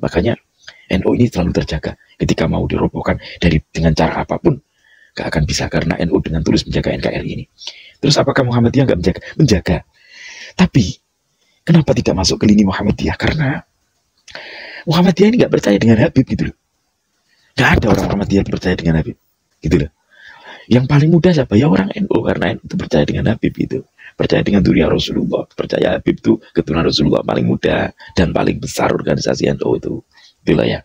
Makanya NU ini selalu terjaga. Ketika mau dirobohkan dengan cara apapun, gak akan bisa, karena NU dengan tulus menjaga NKRI ini. Terus apakah Muhammadiyah gak menjaga? Menjaga. Tapi kenapa tidak masuk ke lini Muhammadiyah? Karena Muhammadiyah ini gak percaya dengan Habib gitu loh. Gak ada orang Muhammadiyah yang percaya dengan Habib gitu loh. Yang paling mudah siapa? Ya orang NU, karena NU itu percaya dengan Habib itu. Percaya dengan durian Rasulullah. Percaya Habib itu keturunan Rasulullah, paling mudah dan paling besar organisasi NU itu. Itulah ya.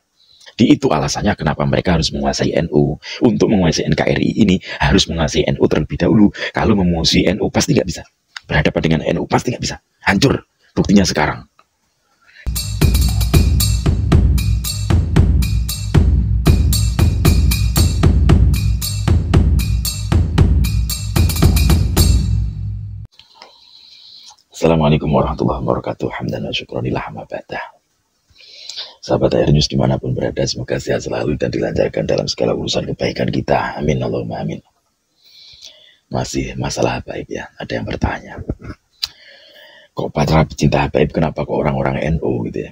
Itu alasannya kenapa mereka harus menguasai NU. Untuk menguasai NKRI ini harus menguasai NU terlebih dahulu. Kalau menguasai NU pasti nggak bisa. Berhadapan dengan NU pasti nggak bisa. Hancur. Buktinya sekarang. Assalamualaikum warahmatullahi wabarakatuh. Hamdan wa syukranillah ma ba'dah. Sahabat Air News dimanapun berada, semoga sehat selalu dan dilancarkan dalam segala urusan kebaikan kita. Amin Allahumma amin. Masih masalah Habaib ya, ada yang bertanya, kok para pecinta Habaib kenapa kok orang-orang NU gitu ya.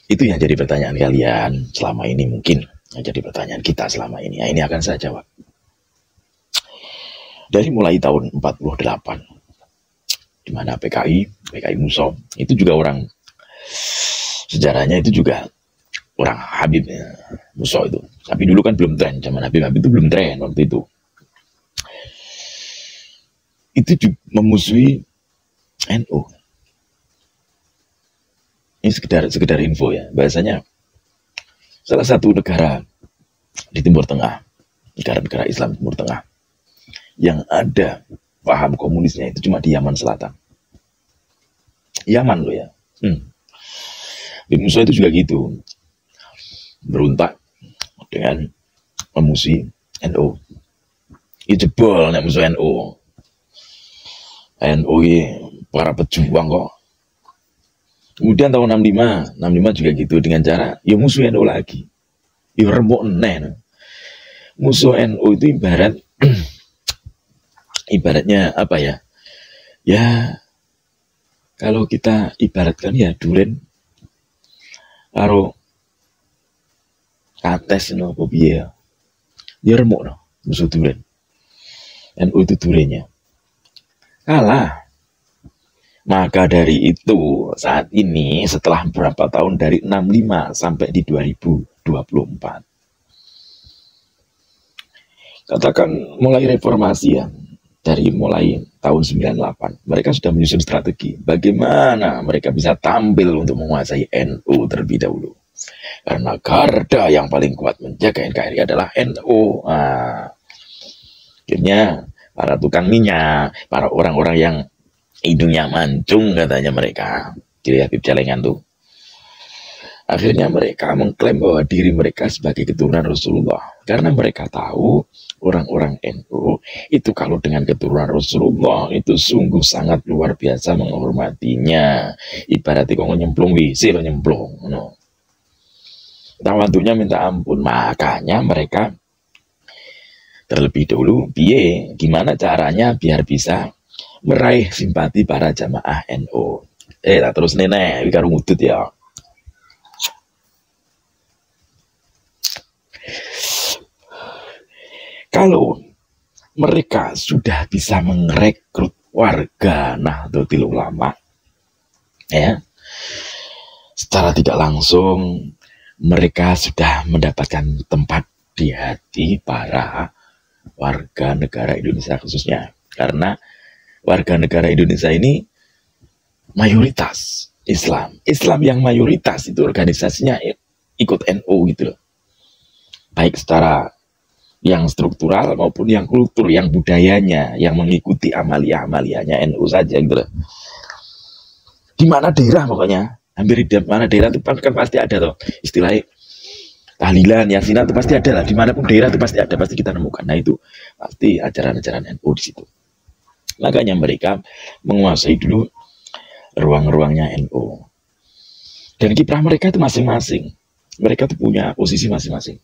Itu yang jadi pertanyaan kalian selama ini, mungkin yang jadi pertanyaan kita selama ini. Nah, ini akan saya jawab. Dari mulai tahun 48, di mana PKI Muso itu juga orang, sejarahnya itu juga orang Habib ya, Muso itu. Tapi dulu kan belum tren, zaman Habib itu belum tren waktu itu. Itu juga memusuhi NU. Ini sekedar info ya. Bahasanya salah satu negara di Timur Tengah, negara-negara Islam Timur Tengah, yang ada paham komunisnya itu cuma di Yaman Selatan. Yaman loh ya. Di Musa itu juga gitu, berontak dengan memusuhi NU. Itu jebol nek musuh NU. NU para pejuang kok. Kemudian tahun 65 juga gitu, dengan cara ya musuh NU lagi. Ya remuk neh. Musuh NU itu ibaratnya apa ya? Ya kalau kita ibaratkan ya duren karo kates no piye ya remuk no musuh duren. NU itu durennya kalah. Maka dari itu saat ini setelah berapa tahun, dari 65 sampai di 2024, katakan mulai reformasi ya, dari mulai tahun 98 mereka sudah menyusun strategi bagaimana mereka bisa tampil untuk menguasai NU terlebih dahulu, karena garda yang paling kuat menjaga NKRI adalah NU. Akhirnya para tukang minyak, para orang-orang yang hidungnya mancung katanya mereka, jadi Habib Celengan tuh, akhirnya mereka mengklaim bahwa diri mereka sebagai keturunan Rasulullah, karena mereka tahu orang-orang NU itu kalau dengan keturunan Rasulullah itu sungguh sangat luar biasa menghormatinya. Ibaratnya kok nyemplung WC lo nyemplung no. Tawaduknya minta ampun. Makanya mereka terlebih dahulu gimana caranya biar bisa meraih simpati para jamaah NU. Terus nenek karo ngudut ya. Kalau mereka sudah bisa merekrut warga Nahdlatul Ulama ya, secara tidak langsung mereka sudah mendapatkan tempat di hati para warga negara Indonesia khususnya, karena warga negara Indonesia ini mayoritas Islam yang mayoritas itu organisasinya ikut NU gitu loh, baik secara yang struktural maupun yang kultur, yang budayanya, yang mengikuti amalia-amalianya NU saja gitu loh. Di mana daerah pokoknya, hampir di mana daerah itu kan pasti ada tuh istilahnya tahlilan, yasinan itu pasti ada lah, dimanapun daerah itu pasti ada, pasti kita nemukan. Nah itu pasti ajaran-ajaran NU di situ. Makanya mereka menguasai dulu ruang-ruangnya NU. Dan kiprah mereka itu masing-masing. Mereka tuh punya posisi masing-masing.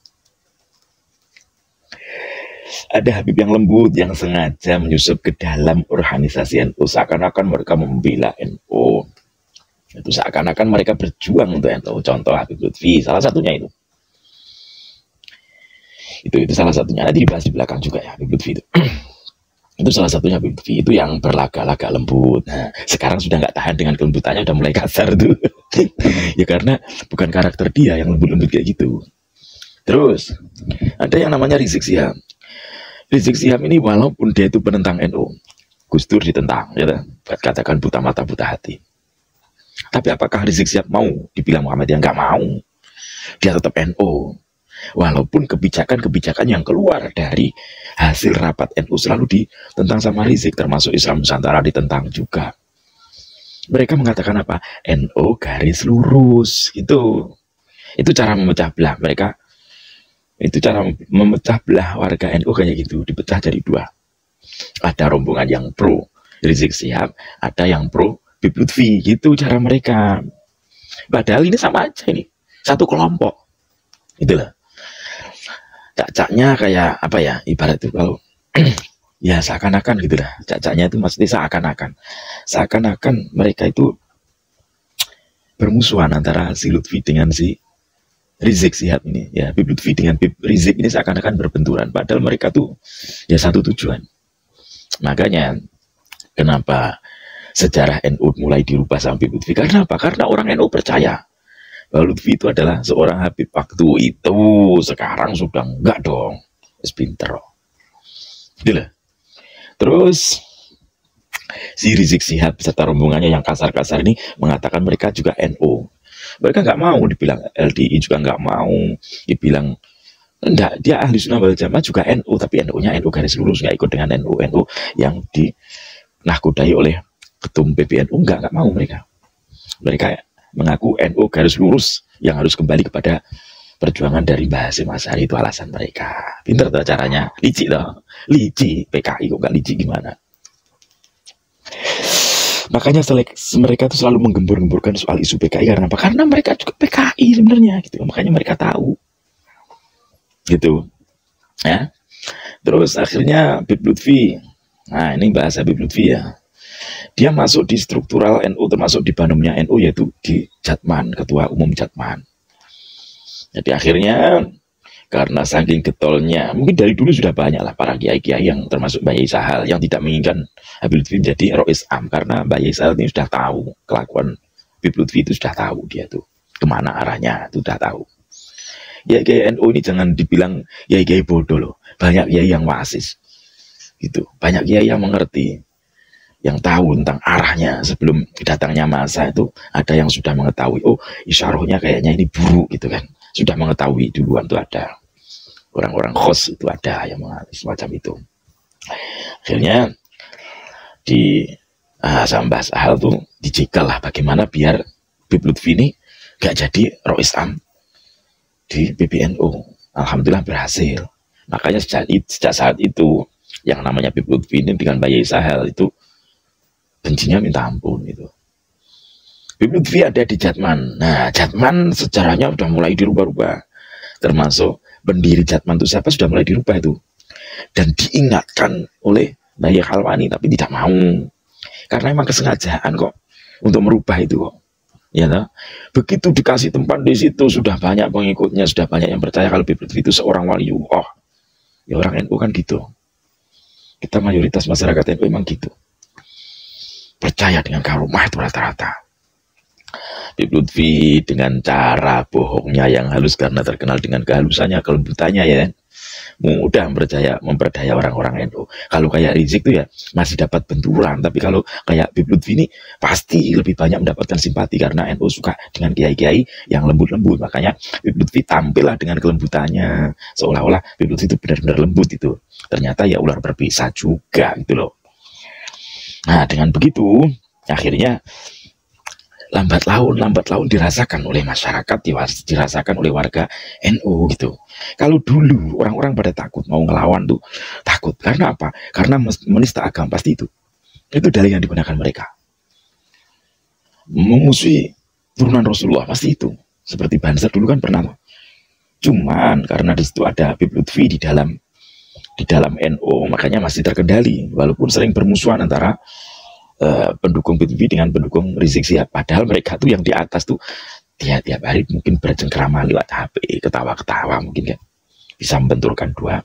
Ada Habib yang lembut yang sengaja menyusup ke dalam organisasi NU, seakan-akan mereka membela NU. Itu seakan-akan mereka berjuang untuk NU. Contoh Habib Lutfi, salah satunya itu. Itu salah satunya, nanti dibahas di belakang juga ya Habib Lutfi itu. Itu salah satunya Habib Lutfi itu yang berlaga-laga lembut. Nah, sekarang sudah nggak tahan dengan kelembutannya, udah mulai kasar tuh. Ya karena bukan karakter dia yang lembut-lembut kayak gitu. Terus ada yang namanya Rizik Syihab. Rizik Syihab ini walaupun dia itu penentang NU, Gus Dur ditentang, ya, katakan buta mata buta hati. Tapi apakah Rizik Syihab mau dibilang Muhammadiyah? Nggak mau. Dia tetap NU. Walaupun kebijakan-kebijakan yang keluar dari hasil rapat NU selalu ditentang sama Rizik, termasuk Islam Nusantara ditentang juga. Mereka mengatakan apa? NU garis lurus. Itu cara memecah belah mereka. Itu cara memecah belah warga NU kayak gitu, dipecah jadi dua. Ada rombongan yang pro Rizik Syihab, ada yang pro Habib Lutfi, gitu cara mereka. Padahal ini sama aja, ini satu kelompok. Itulah. Cacaknya kayak apa ya? Ibarat itu kalau ya seakan-akan gitu lah. Cacaknya itu maksudnya seakan-akan mereka itu bermusuhan antara si Lutfi dengan si Rizik Syihab ini, ya Habib Lutfi dengan Rizik ini seakan-akan berbenturan, padahal mereka tuh ya satu tujuan. Makanya kenapa sejarah NU mulai dirubah sama Habib Lutfi? Karena apa? Karena orang NU percaya bahwa Lutfi itu adalah seorang Habib waktu itu. Sekarang sudah enggak dong, pinter. Gila. Terus si Rizik Syihab serta rombongannya yang kasar-kasar ini mengatakan mereka juga NU. Mereka nggak mau dibilang LDI, juga nggak mau dibilang enggak, dia ahli sunnah wal jamaah juga NU, tapi NU-nya NU garis lurus, nggak ikut dengan NU yang dinahkodai oleh ketum PBNU. Nggak mau mereka mengaku NU garis lurus yang harus kembali kepada perjuangan dari Mbah Hasyim Asy'ari. Itu alasan mereka. Pinter tuh caranya, licik loh, licik. PKI kok nggak licik gimana? Makanya mereka tuh selalu menggembur-gemburkan soal isu PKI. Karena apa? Karena mereka juga PKI sebenarnya gitu. Makanya mereka tahu gitu ya. Terus akhirnya Habib Lutfi, nah ini bahasa Habib Lutfi ya, dia masuk di struktural NU, termasuk di Banomnya NU, yaitu di Jatman, ketua umum Jatman. Jadi akhirnya karena saking getolnya, mungkin dari dulu sudah banyak lah para kiai-kiai yang termasuk Mbah Yai Sahal yang tidak menginginkan Habib Lutfi menjadi Rois Am, karena Mbah Yai Sahal ini sudah tahu kelakuan Habib Lutfi, itu sudah tahu dia tuh kemana arahnya, itu sudah tahu. Ya kiai NU ini jangan dibilang ya kiai bodoh loh, banyak kiai yang wasis gitu, banyak kiai yang mengerti, yang tahu tentang arahnya sebelum datangnya masa. Itu ada yang sudah mengetahui, oh isyarahnya kayaknya ini buruk gitu kan, sudah mengetahui duluan. Tuh ada orang-orang khos, itu ada yang mengalami semacam itu. Akhirnya di Mbah Sahal tuh dicekal lah bagaimana biar Habib Lutfi ini gak jadi Rois Am di PBNU. Alhamdulillah berhasil. Makanya sejak saat itu yang namanya Habib Lutfi ini dengan Mbah Yai Sahal itu bencinya minta ampun itu. Habib Lutfi ada di Jatman. Nah, Jatman sejarahnya sudah mulai dirubah-rubah. Termasuk pendiri Jatman itu siapa sudah mulai dirubah itu. Dan diingatkan oleh Mbah Yai Khalwani, tapi tidak mau. Karena memang kesengajaan kok untuk merubah itu kok. Ya, nah, begitu dikasih tempat di situ sudah banyak pengikutnya, sudah banyak yang percaya kalau Habib Lutfi itu seorang wali. Oh, ya orang NU kan gitu. Kita mayoritas masyarakat NU memang gitu. Percaya dengan karomah itu rata-rata. Habib Lutfi dengan cara bohongnya yang halus karena terkenal dengan kehalusannya, kelembutannya ya, mudah memperdaya orang-orang NU. Kalau kayak Rizik tuh ya masih dapat benturan, tapi kalau kayak Habib Lutfi ini pasti lebih banyak mendapatkan simpati karena NU suka dengan kiai-kiai yang lembut-lembut. Makanya Habib Lutfi tampillah dengan kelembutannya, seolah-olah Habib Lutfi itu benar-benar lembut itu. Ternyata ya ular berbisa juga gitu loh. Nah dengan begitu akhirnya lambat laun dirasakan oleh masyarakat, dirasakan oleh warga NU gitu. Kalau dulu orang-orang pada takut mau ngelawan tuh, takut karena apa? Karena menista agama, pasti itu dalih yang digunakan mereka. Memusuhi turunan Rasulullah pasti itu. Seperti Banser dulu kan pernah. Cuman karena di situ ada Habib Lutfi di dalam NU, makanya masih terkendali walaupun sering bermusuhan antara pendukung PTV dengan pendukung Rizik Sihab. Padahal mereka tuh yang di atas tuh tiap hari mungkin bercengkrama lewat HP, ketawa-ketawa mungkin kan. Bisa membenturkan dua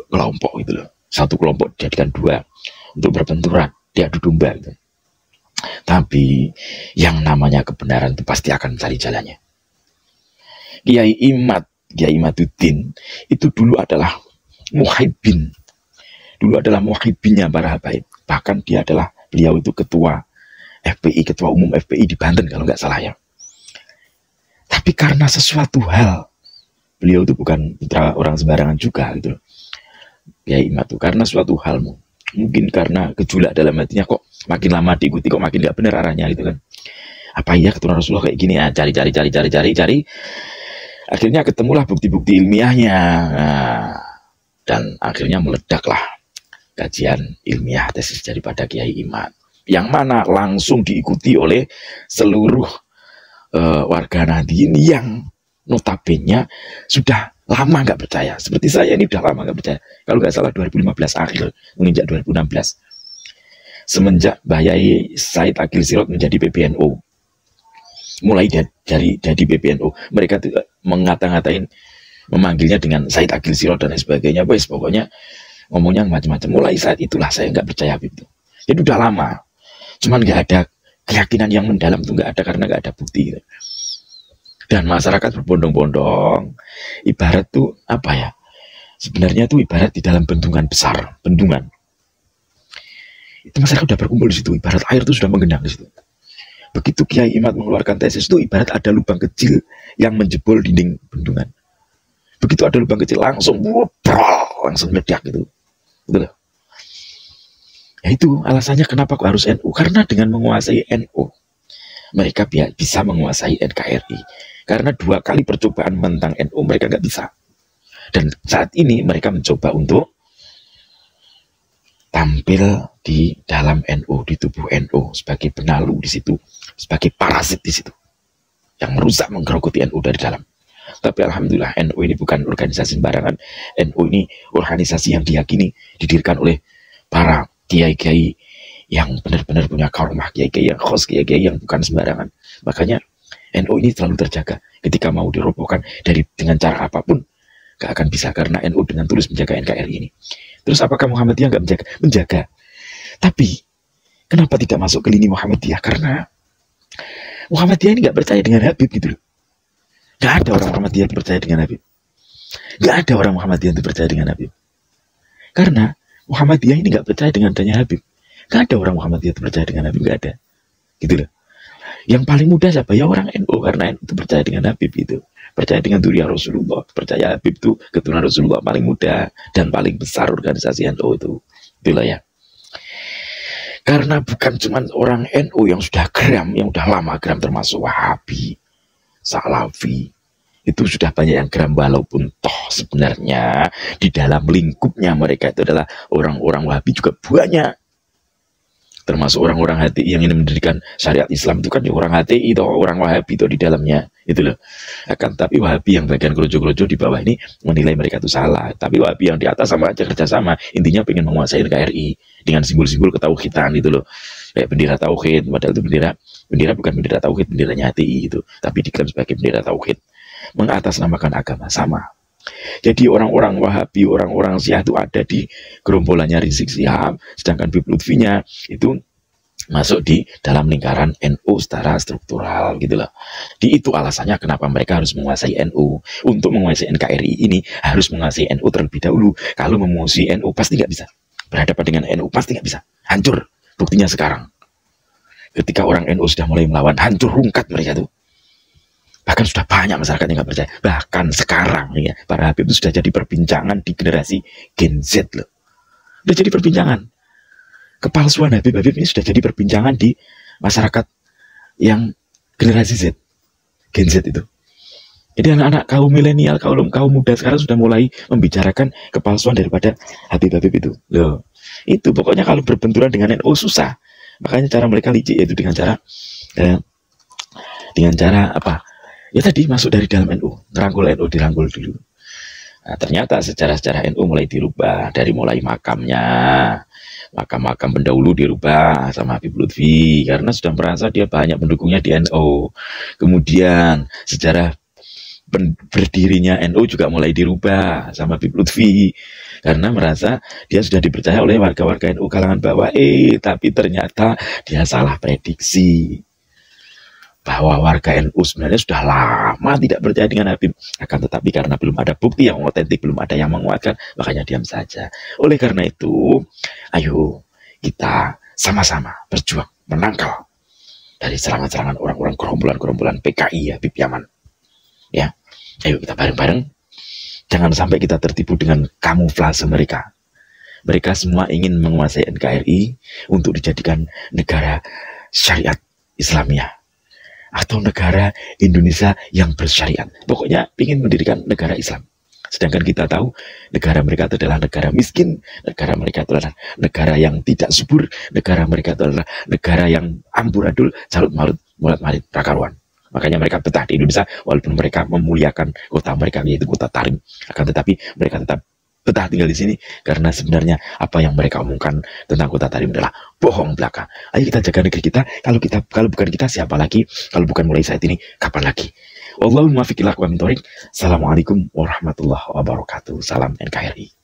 kelompok gitu loh. Satu kelompok dijadikan dua untuk berbenturan, diadu domba gitu. Tapi yang namanya kebenaran itu pasti akan mencari jalannya. Kiai Imaduddin itu dulu adalah muhibbin. Dulu adalah muhibbinnya para habaib. Bahkan beliau itu ketua FPI, ketua umum FPI di Banten kalau nggak salah ya. Tapi karena sesuatu hal, beliau itu bukan putra orang sembarangan juga gitu loh. Kiai Imad itu karena suatu hal, mungkin karena gejolak dalam hatinya, kok makin lama diikuti kok makin nggak benar arahnya gitu kan. Apa iya keturunan Rasulullah kayak gini ya? Cari. Akhirnya ketemulah bukti-bukti ilmiahnya. Nah, dan akhirnya meledaklah kajian ilmiah tesis daripada Kiai Imad, yang mana langsung diikuti oleh seluruh warga Nahdien yang notabene sudah lama nggak percaya. Seperti saya ini udah lama nggak percaya. Kalau nggak salah 2015 akhir menginjak 2016. Semenjak Yai Said Akil Sirot menjadi PBNU. Mulai dari PBNU, mereka tuh mengata-ngatain, memanggilnya dengan Said Akil Sirot dan sebagainya. Pokoknya ngomongnya macam-macam. Mulai saat itulah saya nggak percaya Habib itu. Jadi udah lama. Cuman nggak ada keyakinan yang mendalam tuh, nggak ada karena nggak ada bukti. Gitu. Dan masyarakat berbondong-bondong, ibarat tuh apa ya? Sebenarnya tuh ibarat di dalam bendungan besar, bendungan. Itu masyarakat udah berkumpul di situ, ibarat air tuh sudah menggenang di situ. Begitu Kiai Imad mengeluarkan tesis itu ibarat ada lubang kecil yang menjebol dinding bendungan. Begitu ada lubang kecil langsung meledak gitu. Betul. Ya itu alasannya kenapa kok harus NU, karena dengan menguasai NU mereka bisa menguasai NKRI. Karena 2 kali percobaan menentang NU mereka nggak bisa. Dan saat ini mereka mencoba untuk tampil di dalam NU, di tubuh NU sebagai penalu di situ, sebagai parasit di situ, yang merusak, menggerogoti NU dari dalam. Tapi alhamdulillah NU ini bukan organisasi sembarangan. NU ini organisasi yang diyakini didirikan oleh para kiai-kiai yang benar-benar punya karomah, kiai-kiai yang khos, kiai-kiai yang bukan sembarangan. Makanya NU ini selalu terjaga. Ketika mau dirobohkan dengan cara apapun, gak akan bisa, karena NU dengan tulus menjaga NKRI ini. Terus apakah Muhammadiyah nggak menjaga? Menjaga. Tapi kenapa tidak masuk ke lini Muhammadiyah? Karena Muhammadiyah ini nggak percaya dengan Habib gitu loh. Nggak ada orang Muhammadiyah yang percaya dengan Habib. Nggak ada orang Muhammadiyah yang percaya dengan Habib. Karena Muhammadiyah ini nggak percaya dengan adanya Habib. Nggak ada orang Muhammadiyah yang percaya dengan Habib, nggak ada. Gitu loh. Yang paling mudah siapa? Ya orang NU, karena NU itu percaya dengan Habib itu. Percaya dengan durian Rasulullah. Percaya Habib itu keturunan Rasulullah, paling mudah dan paling besar organisasi NU itu. Itulah ya. Karena bukan cuma orang NU yang sudah geram, yang sudah lama geram, termasuk Wahabi, Salafi, itu sudah banyak yang geram, walaupun toh sebenarnya di dalam lingkupnya mereka itu adalah orang-orang Wahabi juga banyak. Termasuk orang-orang HTI yang ingin mendirikan syariat Islam itu kan ya orang HTI atau orang Wahabi itu di dalamnya, itu loh. Akan tapi Wahabi yang bagian krojo-krojo di bawah ini menilai mereka itu salah. Tapi Wahabi yang di atas sama aja kerjasama, intinya pengen menguasai NKRI dengan simbol-simbol ketauhidan itu loh. Kayak bendera tauhid, padahal itu bendera bukan bendera tauhid, benderanya HTI itu, tapi diklaim sebagai bendera tauhid. Mengatasnamakan agama sama. Jadi orang-orang Wahabi, orang-orang Syiah itu ada di gerombolannya Rizik Sihab, sedangkan Habib Lutfinya itu masuk di dalam lingkaran NU secara struktural gitu loh. Itu alasannya kenapa mereka harus menguasai NU. Untuk menguasai NKRI ini harus menguasai NU terlebih dahulu. Kalau menguasai NU pasti nggak bisa. Berhadapan dengan NU pasti nggak bisa. Hancur. Buktinya sekarang. Ketika orang NU sudah mulai melawan, hancur rungkat mereka tuh. Bahkan sudah banyak masyarakat yang nggak percaya. Bahkan sekarang ya, para Habib itu sudah jadi perbincangan di generasi Gen Z loh. Sudah jadi perbincangan. Kepalsuan Habib ini sudah jadi perbincangan di masyarakat yang generasi Z, Gen Z itu. Jadi anak-anak kaum milenial, kaum muda sekarang sudah mulai membicarakan kepalsuan daripada Habib itu. Loh, itu pokoknya kalau berbenturan dengan NU susah. Makanya cara mereka licik, yaitu dengan cara apa? Ya tadi masuk dari dalam NU, dirangkul dulu. Nah, ternyata sejarah-sejarah NU mulai dirubah, dari mulai makamnya, makam-makam pendahulu dirubah sama Habib Lutfi karena sudah merasa dia banyak pendukungnya di NU. Kemudian sejarah berdirinya NU juga mulai dirubah sama Habib Lutfi karena merasa dia sudah dipercaya oleh warga-warga NU kalangan bawah, tapi ternyata dia salah prediksi bahwa warga NU sebenarnya sudah lama tidak percaya dengan Habib, akan tetapi karena belum ada bukti yang otentik, belum ada yang menguatkan, makanya diam saja. Oleh karena itu, ayo kita sama-sama berjuang menangkal dari serangan-serangan orang-orang gerombolan-gerombolan PKI Habib Yaman. Ya, ayo kita bareng-bareng. Jangan sampai kita tertipu dengan kamuflase mereka. Mereka semua ingin menguasai NKRI untuk dijadikan negara syariat Islamiyah atau negara Indonesia yang bersyariat. Pokoknya ingin mendirikan negara Islam. Sedangkan kita tahu negara mereka itu adalah negara miskin, negara mereka itu adalah negara yang tidak subur, negara mereka itu adalah negara yang amburadul, carut marut, mulat marit, prakaruan. Makanya mereka betah di Indonesia walaupun mereka memuliakan kota mereka yaitu kota Tarim, akan tetapi mereka tetap betah tinggal di sini karena sebenarnya apa yang mereka omongkan tentang kota Tarim adalah bohong belaka. Ayo kita jaga negeri kita. Kalau bukan kita siapa lagi? Kalau bukan mulai saat ini kapan lagi? Wallahul muwaffiq ila aqwamit thoriq. Assalamualaikum warahmatullahi wabarakatuh. Salam NKRI.